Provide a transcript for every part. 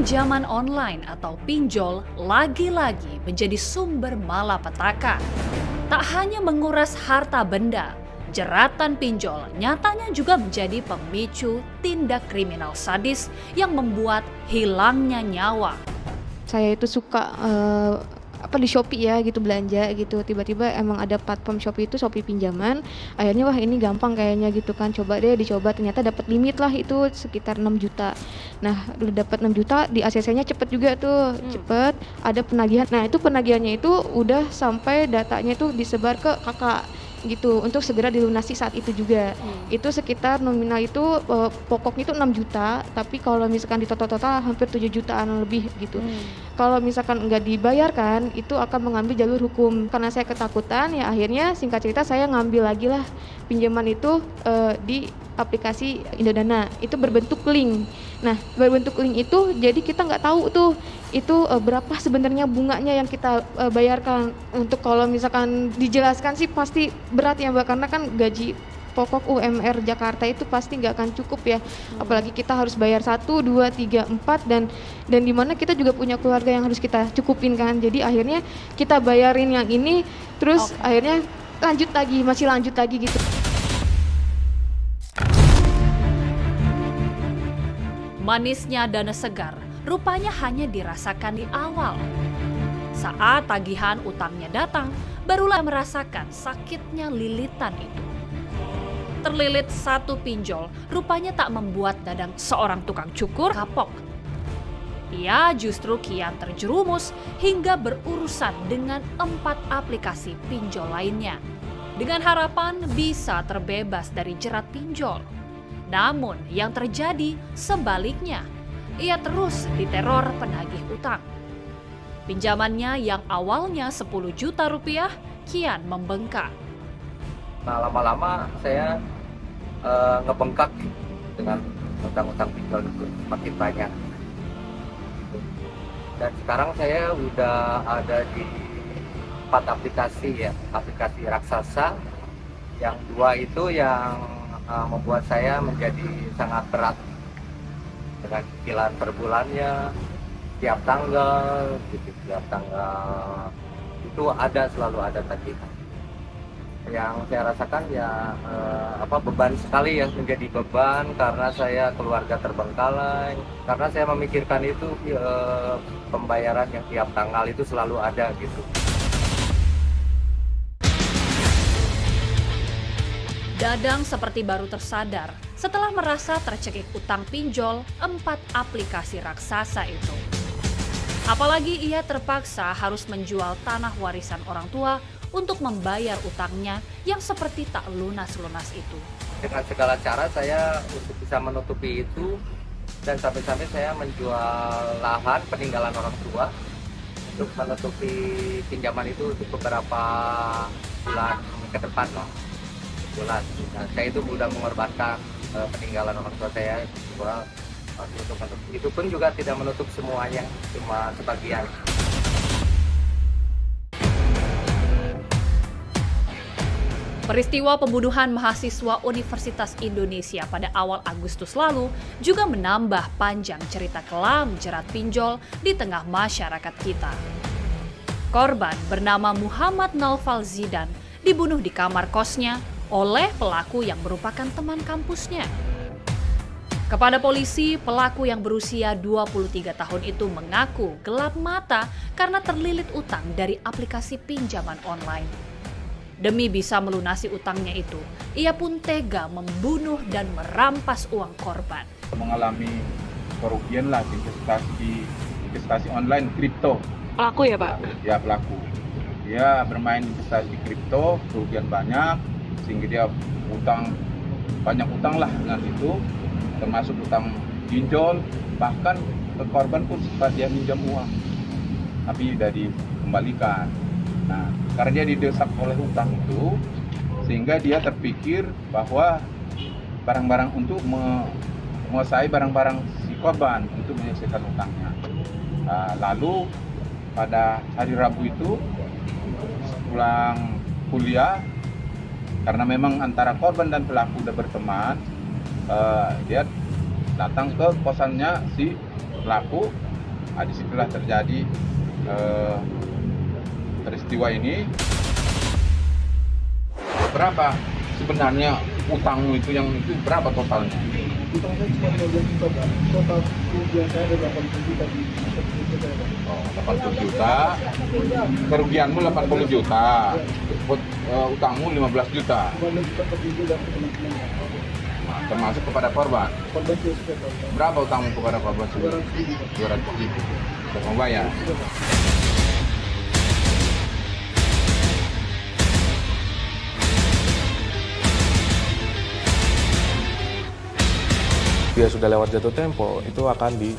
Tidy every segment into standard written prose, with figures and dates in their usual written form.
Pinjaman online atau pinjol lagi-lagi menjadi sumber malapetaka. Tak hanya menguras harta benda, jeratan pinjol nyatanya juga menjadi pemicu tindak kriminal sadis yang membuat hilangnya nyawa. Saya itu suka di Shopee ya gitu belanja gitu, tiba-tiba emang ada platform Shopee itu Shopee pinjaman, akhirnya wah ini gampang kayaknya gitu kan, coba deh dicoba, ternyata dapat limit lah itu sekitar 6 juta. Nah udah dapat 6 juta di ACC-nya cepet juga tuh, cepet ada penagihan. Nah itu penagihannya itu udah sampai datanya itu disebar ke kakak gitu untuk segera dilunasi saat itu juga. Itu sekitar nominal itu pokoknya itu 6 juta, tapi kalau misalkan di total hampir 7 jutaan lebih gitu. Kalau misalkan nggak dibayarkan itu akan mengambil jalur hukum. Karena saya ketakutan ya akhirnya singkat cerita saya ngambil lagi lah pinjaman itu di aplikasi Indodana. Itu berbentuk link. Nah berbentuk link itu jadi kita nggak tahu tuh itu berapa sebenarnya bunganya yang kita bayarkan. Untuk kalau misalkan dijelaskan sih pasti berat ya Mbak, karena kan gaji pokok UMR Jakarta itu pasti nggak akan cukup ya, apalagi kita harus bayar 1, 2, 3, 4 dan di mana kita juga punya keluarga yang harus kita cukupin kan. Jadi akhirnya kita bayarin yang ini terus akhirnya masih lanjut lagi gitu. Manisnya dana segar rupanya hanya dirasakan di awal. Saat tagihan utangnya datang, barulah merasakan sakitnya lilitan itu. Terlilit satu pinjol rupanya tak membuat dadang seorang tukang cukur kapok. Ia justru kian terjerumus hingga berurusan dengan 4 aplikasi pinjol lainnya, dengan harapan bisa terbebas dari jerat pinjol. Namun yang terjadi sebaliknya, ia terus diteror penagih utang. Pinjamannya yang awalnya 10 juta rupiah kian membengkak. Nah lama-lama saya ngebengkak dengan utang-utang pinjol itu semakin banyak. Dan sekarang saya udah ada di 4 aplikasi ya, aplikasi raksasa. Yang 2 itu yang membuat saya menjadi sangat berat dengan cicilan per bulannya tiap tanggal itu selalu ada tagihan. Yang saya rasakan ya beban sekali ya, menjadi beban karena saya keluarga terbengkalai, karena saya memikirkan itu pembayaran yang tiap tanggal itu selalu ada gitu. Dadang seperti baru tersadar setelah merasa tercekik utang pinjol 4 aplikasi raksasa itu. Apalagi ia terpaksa harus menjual tanah warisan orang tua untuk membayar utangnya yang seperti tak lunas-lunas itu. Dengan segala cara saya untuk bisa menutupi itu, dan sampai-sampai saya menjual lahan peninggalan orang tua untuk menutupi pinjaman itu untuk beberapa bulan ke depan lah. Nah, saya itu sudah mengorbankan peninggalan orang tua saya jual untuk menutup. Itu pun juga tidak menutup semuanya, cuma sebagian. Peristiwa pembunuhan mahasiswa Universitas Indonesia pada awal Agustus lalu juga menambah panjang cerita kelam jerat pinjol di tengah masyarakat kita. Korban bernama Muhammad Naufal Zidan dibunuh di kamar kosnya oleh pelaku yang merupakan teman kampusnya. Kepada polisi, pelaku yang berusia 23 tahun itu mengaku gelap mata karena terlilit utang dari aplikasi pinjaman online. Demi bisa melunasi utangnya itu, ia pun tega membunuh dan merampas uang korban. Mengalami kerugian lah investasi online kripto. Pelaku ya Pak? Ya pelaku. Dia bermain investasi kripto, kerugian banyak, sehingga dia banyak utang lah dengan itu, termasuk utang pinjol, bahkan ke korban pun sempat dia minjam uang, tapi sudah dikembalikan. Nah, karena dia didesak oleh utang itu, sehingga dia terpikir bahwa barang-barang untuk menguasai barang-barang si korban untuk menyelesaikan utangnya. Lalu pada hari Rabu itu pulang kuliah, karena memang antara korban dan pelaku udah berteman, dia datang ke kosannya si pelaku Nah, disitulah terjadi peristiwa ini. Berapa sebenarnya utangmu itu, yang itu berapa totalnya? Utang saya cuma 15 juta, Pak. Total kerugian saya ada 80 juta di 10 juta, Pak. Oh, 80 juta. Kerugianmu 80 juta. Utangmu 15 juta. 15 juta per minggu dan teman-teman. Nah, termasuk kepada korban. Korban juga, Pak. Berapa utangmu kepada korban? 200.000, Pak. 200.000. Untuk membayar. Sudah, Pak. Dia sudah lewat jatuh tempo, itu akan di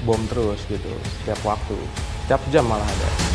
bom terus gitu, setiap waktu, setiap jam malah ada.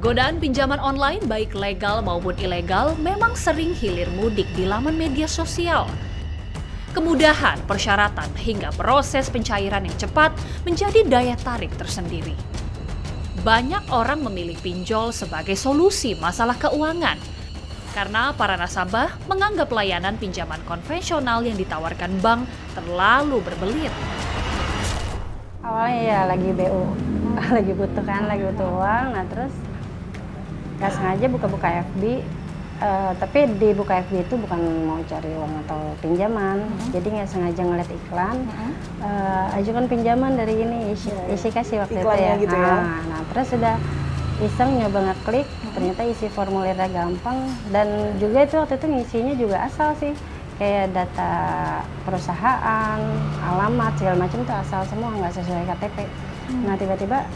Godaan pinjaman online baik legal maupun ilegal memang sering hilir mudik di laman media sosial. Kemudahan, persyaratan, hingga proses pencairan yang cepat menjadi daya tarik tersendiri. Banyak orang memilih pinjol sebagai solusi masalah keuangan, karena para nasabah menganggap layanan pinjaman konvensional yang ditawarkan bank terlalu berbelit. Awalnya ya lagi BU, lagi butuh uang, nah terus nggak sengaja buka-buka FB, tapi di buka FB itu bukan mau cari uang atau pinjaman, jadi nggak sengaja ngeliat iklan, ajukan pinjaman dari ini, isi kasih waktu itu ya. Gitu ya. Nah terus sudah iseng nyoba ngeklik, ternyata isi formulirnya gampang, dan juga itu waktu itu ngisinya juga asal sih, kayak data perusahaan, alamat, segala macam tuh asal semua, nggak sesuai KTP. Nah tiba-tiba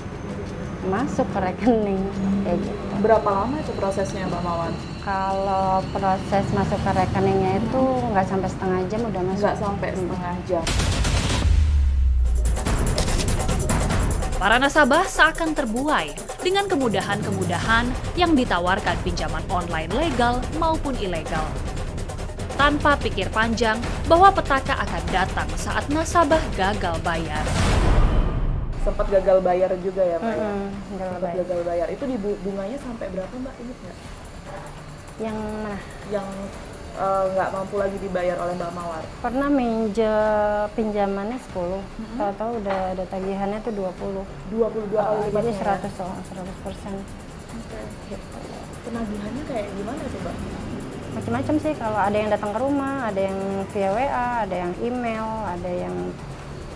masuk ke rekening kayak gitu. Berapa lama itu prosesnya, Mbak Mawar? Kalau proses masuk ke rekeningnya itu nggak sampai setengah jam udah masuk. Nggak sampai setengah jam. Para nasabah seakan terbuai dengan kemudahan-kemudahan yang ditawarkan pinjaman online legal maupun ilegal. Tanpa pikir panjang bahwa petaka akan datang saat nasabah gagal bayar. Sempat gagal bayar juga ya, Mbak? Sempat Bayar. gagal bayar. Itu di bunganya sampai berapa, Mbak? Ingat nggak? Yang mana? Yang nggak mampu lagi dibayar oleh Mbak Mawar. Pernah pinjamannya 10, tahu-tahu udah ada tagihannya tuh 20. 22 kali Jadi lipatnya. 100%. Oke. Penagihannya kayak gimana tuh, Mbak? Macam-macam sih, kalau ada yang datang ke rumah, ada yang via WA, ada yang email, ada yang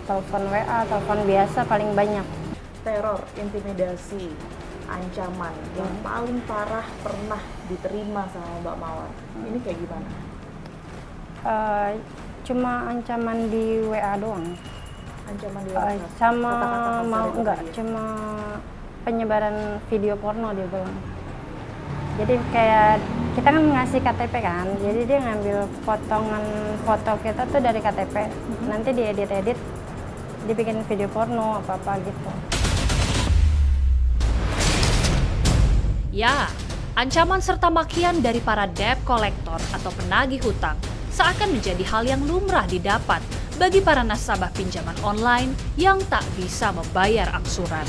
telepon WA, telepon biasa paling banyak. Teror, intimidasi, ancaman yang paling parah pernah diterima sama Mbak Mawar. Ini kayak gimana? Cuma ancaman di WA doang. Ancaman di WhatsApp? Sama Kata-kata kasar mau itu enggak, tadi ya? cuma penyebaran video porno dia bilang. Jadi kayak kita kan ngasih KTP kan, jadi dia ngambil potongan foto kita tuh dari KTP, nanti dia edit, dibikin video porno apa-apa gitu. Ya, ancaman serta makian dari para debt collector atau penagih hutang seakan menjadi hal yang lumrah didapat bagi para nasabah pinjaman online yang tak bisa membayar angsuran.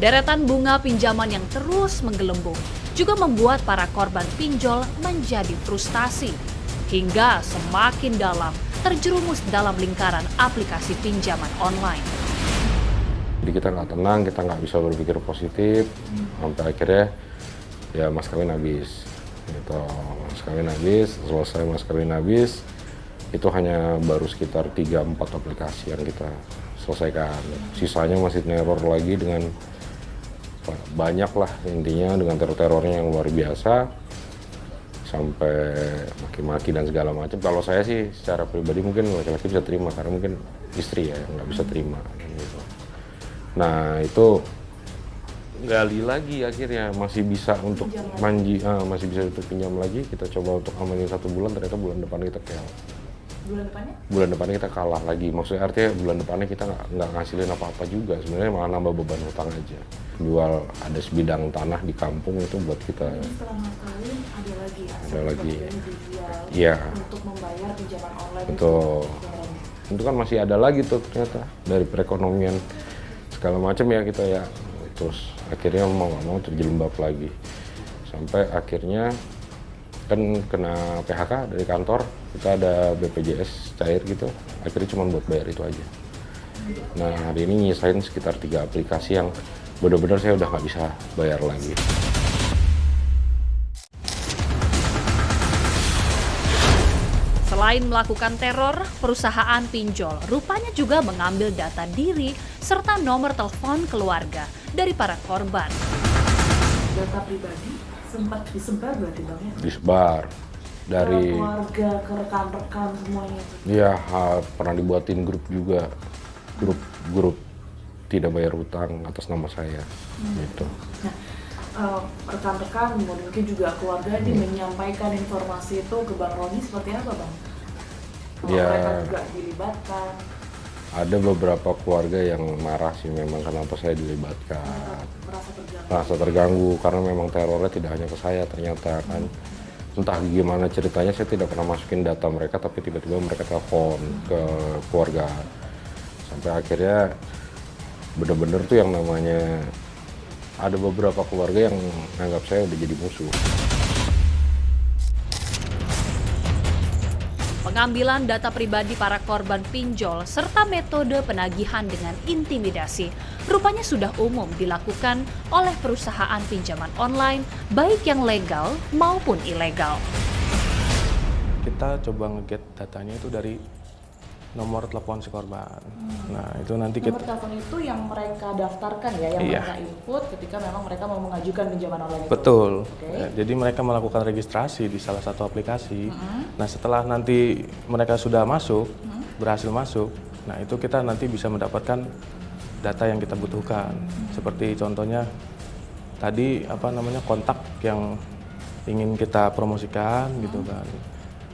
Deretan bunga pinjaman yang terus menggelembung juga membuat para korban pinjol menjadi frustasi hingga semakin dalam terjerumus dalam lingkaran aplikasi pinjaman online. Jadi kita nggak tenang, kita nggak bisa berpikir positif, sampai akhirnya ya mas kawin habis. Gitu. Mas kawin habis, selesai mas kawin habis, itu hanya baru sekitar 3-4 aplikasi yang kita selesaikan. Sisanya masih neror lagi dengan banyak lah, intinya dengan teror-terornya yang luar biasa, sampai maki-maki dan segala macam. Kalau saya sih secara pribadi mungkin laki-laki bisa terima, karena mungkin istri ya nggak bisa terima gitu. Nah itu gali lagi, akhirnya masih bisa untuk masih bisa untuk pinjam lagi. Kita coba untuk amanin 1 bulan, ternyata bulan depan kita KL. Bulan depannya? Bulan depannya kita kalah lagi. Maksudnya artinya bulan depannya kita nggak ngasilin apa-apa juga. Sebenarnya malah nambah beban hutang aja. Jual ada sebidang tanah di kampung itu buat kita. Setelah ngakalin ada lagi ya? Ada lagi. Dijual Iya. untuk membayar pinjaman online. Betul. Itu kan masih ada lagi tuh ternyata dari perekonomian segala macam ya kita ya. Terus akhirnya mau nggak mau terjelembab lagi. Sampai akhirnya kan kena PHK dari kantor, kita ada BPJS cair gitu, akhirnya cuma buat bayar itu aja. Nah hari ini nyisain sekitar 3 aplikasi yang benar-benar saya udah nggak bisa bayar lagi. Selain melakukan teror, perusahaan pinjol rupanya juga mengambil data diri serta nomor telepon keluarga dari para korban. Data pribadi sempat disebar berarti Bang ya? Disebar dari keluarga, ke rekan-rekan semuanya. ya pernah dibuatin grup juga, grup tidak bayar hutang atas nama saya gitu. Nah, rekan-rekan mungkin juga keluarga ini menyampaikan informasi itu ke Bang Roni seperti apa Bang? Ya, mereka juga dilibatkan. Ada beberapa keluarga yang marah sih memang kenapa saya dilibatkan. Merasa terganggu karena memang terornya tidak hanya ke saya ternyata kan. Entah gimana ceritanya saya tidak pernah masukin data mereka tapi tiba-tiba mereka telepon ke keluarga. Sampai akhirnya bener-bener tuh yang namanya ada beberapa keluarga yang menganggap saya udah jadi musuh. Pengambilan data pribadi para korban pinjol serta metode penagihan dengan intimidasi rupanya sudah umum dilakukan oleh perusahaan pinjaman online baik yang legal maupun ilegal. Kita coba nge-get datanya itu dari nomor telepon si korban. Nah, itu nanti nomor telepon itu yang mereka daftarkan ya, yang mereka input ketika memang mereka mau mengajukan pinjaman online itu. Betul. Okay. Jadi mereka melakukan registrasi di salah satu aplikasi. Nah, setelah nanti mereka sudah masuk, berhasil masuk, nah itu kita nanti bisa mendapatkan data yang kita butuhkan. Seperti contohnya tadi kontak yang ingin kita promosikan gitu kan.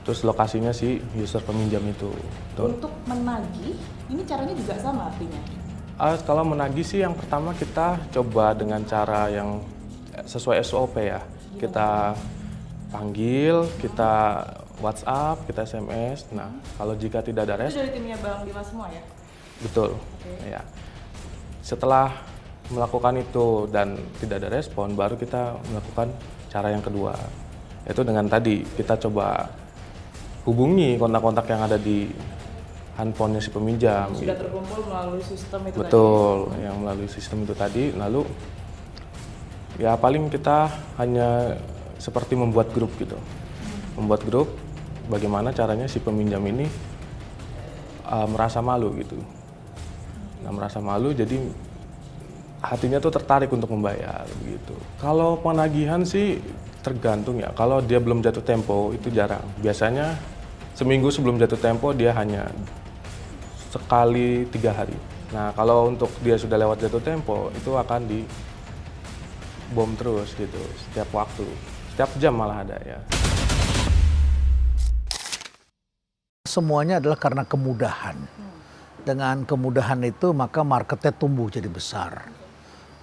Terus lokasinya si user peminjam itu. Untuk menagih, ini caranya juga sama artinya? Kalau menagih sih yang pertama kita coba dengan cara yang sesuai SOP ya. Kita panggil, kita WhatsApp, kita SMS. Nah, kalau jika tidak ada Itu dari timnya Bang Dimas semua ya? Betul. Okay. Ya. Setelah melakukan itu dan tidak ada respon, baru kita melakukan cara yang kedua. Yaitu dengan tadi kita coba hubungi kontak-kontak yang ada di handphonenya si peminjam. Sudah terkumpul melalui sistem itu. Betul, tadi. Yang melalui sistem itu tadi. Lalu ya paling kita hanya seperti membuat grup gitu. Membuat grup, bagaimana caranya si peminjam ini merasa malu gitu. Nah, merasa malu jadi hatinya tuh tertarik untuk membayar begitu. Kalau penagihan sih tergantung ya. Kalau dia belum jatuh tempo itu jarang. Biasanya seminggu sebelum jatuh tempo dia hanya sekali 3 hari. Nah, kalau untuk dia sudah lewat jatuh tempo itu akan di bom terus gitu setiap waktu, setiap jam malah ada ya. Semuanya adalah karena kemudahan. Dengan kemudahan itu maka marketnya tumbuh jadi besar.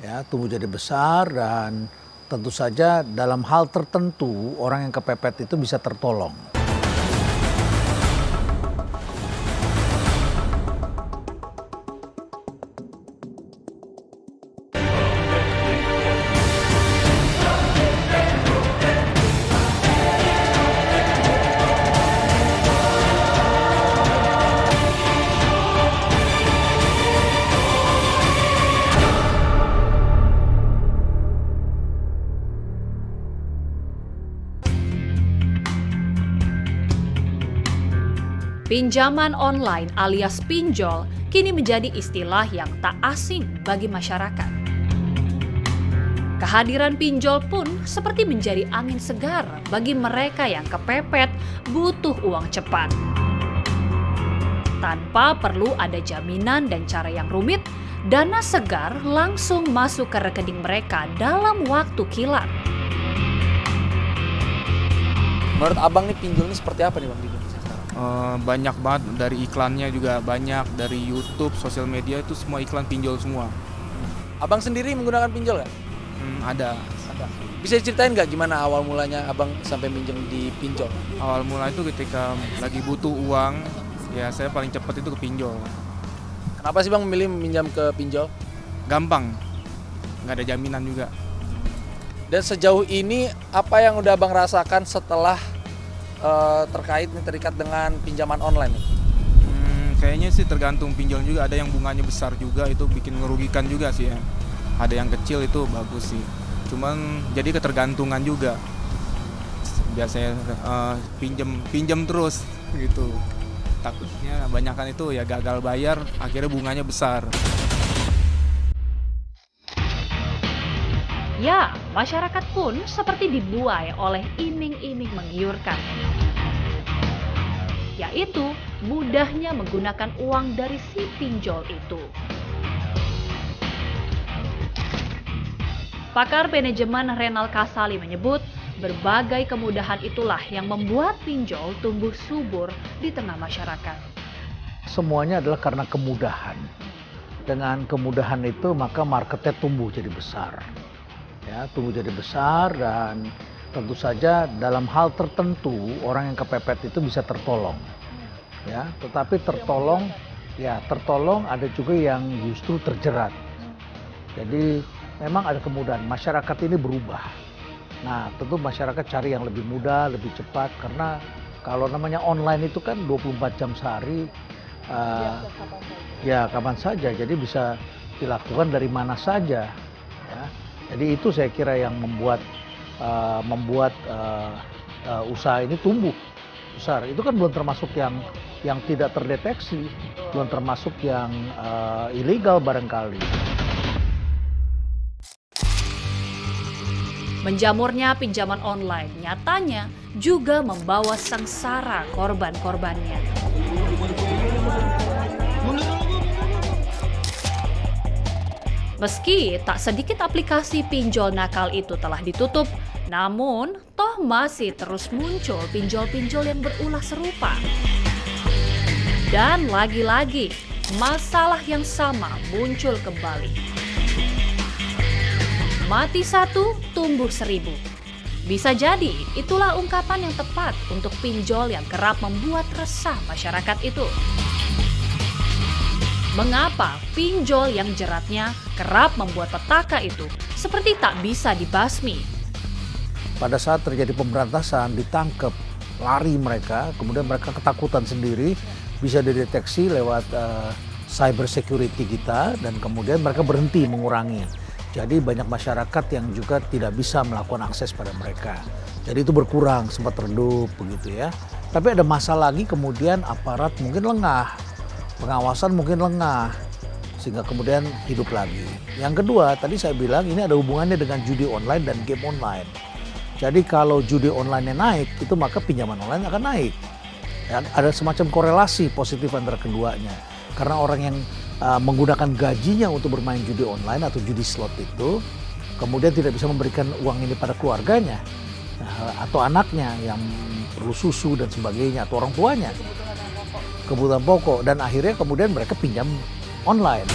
Ya, tumbuh jadi besar dan tentu saja dalam hal tertentu orang yang kepepet itu bisa tertolong. Pinjaman online alias pinjol kini menjadi istilah yang tak asing bagi masyarakat. Kehadiran pinjol pun seperti menjadi angin segar bagi mereka yang kepepet butuh uang cepat. Tanpa perlu ada jaminan dan cara yang rumit, dana segar langsung masuk ke rekening mereka dalam waktu kilat. Menurut Abang nih pinjol ini seperti apa nih Bang Dino? banyak banget, dari iklannya juga banyak, dari YouTube, sosial media itu semua iklan pinjol semua. Abang sendiri menggunakan pinjol nggak? Ada. Bisa diceritain nggak gimana awal mulanya abang sampai minjem di pinjol? Awal mula itu ketika lagi butuh uang, ya saya paling cepat itu ke pinjol. Kenapa sih bang memilih meminjam ke pinjol? Gampang, nggak ada jaminan juga. Dan sejauh ini apa yang udah abang rasakan setelah terikat dengan pinjaman online? Kayaknya sih tergantung pinjol juga, ada yang bunganya besar juga, itu bikin ngerugikan juga sih ya. Ada yang kecil itu bagus sih, cuman jadi ketergantungan juga. Biasanya pinjam terus gitu, takutnya banyakan itu ya gagal bayar, akhirnya bunganya besar. Ya, masyarakat pun seperti dibuai oleh iming-iming menggiurkan, yaitu mudahnya menggunakan uang dari si pinjol itu. Pakar manajemen Renal Kasali menyebut, berbagai kemudahan itulah yang membuat pinjol tumbuh subur di tengah masyarakat. Semuanya adalah karena kemudahan. Dengan kemudahan itu maka marketnya tumbuh jadi besar. Ya, tumbuh jadi besar, dan tentu saja dalam hal tertentu orang yang kepepet itu bisa tertolong. Ya, tetapi tertolong ada juga yang justru terjerat. Jadi memang ada kemudahan, masyarakat ini berubah. Nah, tentu masyarakat cari yang lebih mudah, lebih cepat, karena kalau namanya online itu kan 24 jam sehari, ya kapan saja, jadi bisa dilakukan dari mana saja. Ya. Jadi itu saya kira yang membuat usaha ini tumbuh besar. Itu kan belum termasuk yang tidak terdeteksi, belum termasuk yang ilegal barangkali. Menjamurnya pinjaman online nyatanya juga membawa sengsara korban-korbannya. Meski tak sedikit aplikasi pinjol nakal itu telah ditutup, namun toh masih terus muncul pinjol-pinjol yang berulah serupa. Dan lagi-lagi, masalah yang sama muncul kembali. Mati satu, tumbuh seribu. Bisa jadi itulah ungkapan yang tepat untuk pinjol yang kerap membuat resah masyarakat itu. Mengapa pinjol yang jeratnya kerap membuat petaka itu seperti tak bisa dibasmi? Pada saat terjadi pemberantasan, ditangkap, lari mereka, kemudian mereka ketakutan sendiri, bisa dideteksi lewat cyber security kita, dan kemudian mereka berhenti mengurangi. Jadi banyak masyarakat yang juga tidak bisa melakukan akses pada mereka. Jadi itu berkurang, sempat redup begitu ya. Tapi ada masa lagi kemudian aparat mungkin lengah, pengawasan mungkin lengah, sehingga kemudian hidup lagi. Yang kedua, tadi saya bilang ini ada hubungannya dengan judi online dan game online. Jadi kalau judi online-nya naik, itu maka pinjaman online akan naik. Ya, ada semacam korelasi positif antara keduanya. Karena orang yang menggunakan gajinya untuk bermain judi online atau judi slot itu, kemudian tidak bisa memberikan uang ini pada keluarganya, atau anaknya yang perlu susu dan sebagainya, atau orang tuanya, kebutuhan pokok, dan akhirnya kemudian mereka pinjam online.